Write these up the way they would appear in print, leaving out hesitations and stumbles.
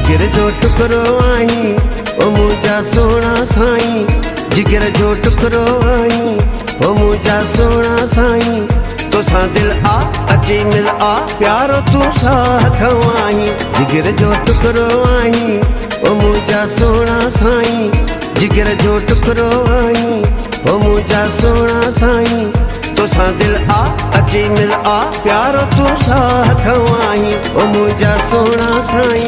जिगर जो टुकरो आई ओ मुझा सोना साईं, जिगर जो टुकरो आई ओ मुझा सोना साईं। तो सा दिल आ अची मिल आ प्यारो तू सा खवाही, जिगर जो टुकरो आई ओ मुझा सोना साईं, जिगर जो टुकरो आई ओ मुझा सोना साईं। तो सा दिल आ अची मिल आ प्यारो तू सा खवाही ओ मुझा सोना साईं।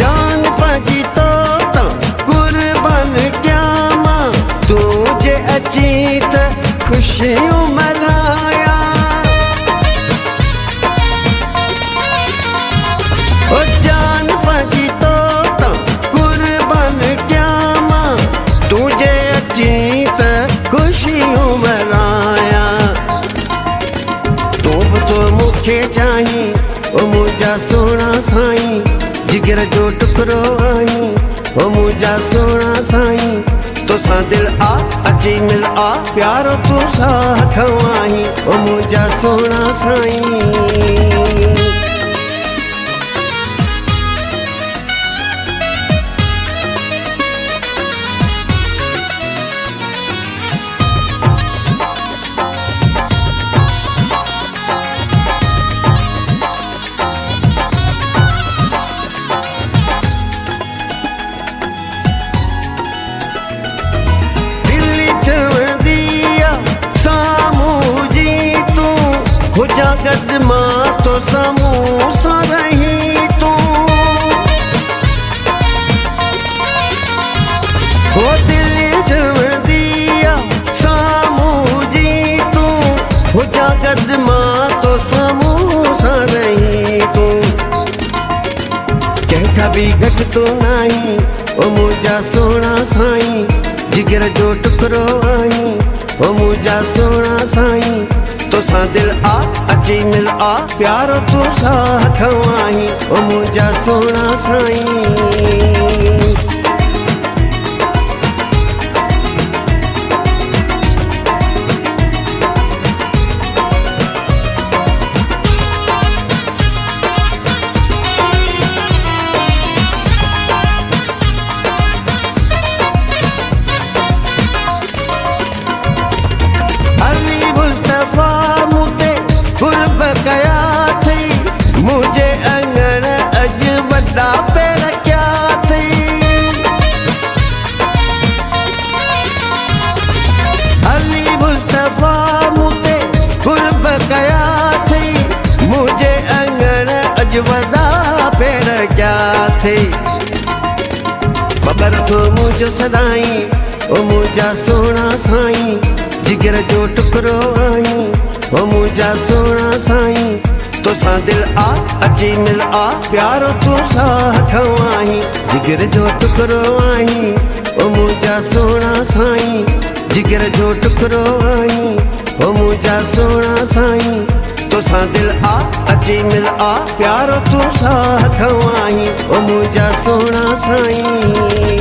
जान पाजी तो कुर्बान क्या मां तुझे अची त खुशियों मनाया। ओ जान पाजी तो कुर्बान क्या मां तुझे अची त खुशियों मनाया। तो मुखे चाही ओ मुझा सोना साईं, जिगर जो टुकरो आई ओ मुझा सोना साईं। तो सा दिल आ अची मिल आ प्यारो तू सा खवाही ओ मुझा सोना साईं। जगत मां तो समूसा रही तू, हो दिल जम दिया सामू जी तू, हो जगत मां तो समूसा रही तू। कंहिंखा भी घट तो नहीं ओ मुझा सोना साईं, जिगर जो टुकरो आई ओ मुझा सोना साईं। तो सा दिल आ अची मिल आ प्यारो तू सा खवाही ओ मुझा सोना साईं। अली मुस्तफा कुर्ब कया थी मुझे अंगण अज वॾा पेर क्या थी। अली मुस्तफा मुझे कुर्ब कया थी मुझे अंगण अज वॾा पेर क्या थी। ख़बर थो मुझो सदाई ओ मुझा सोना साईं, जिगर जो टुकरो आई ओ मुझा सोना साईं। तो सा दिल आ अची मिल आ प्यारो तू सा खवाही, जिगर जो टुकरो आई ओ मुझा सोना साईं, जिगर जो टुकरो आई ओ मुझा सोना साईं। तो सा दिल आ अची मिल आ प्यारो तू सा खवाही ओ मुझा सोना साईं।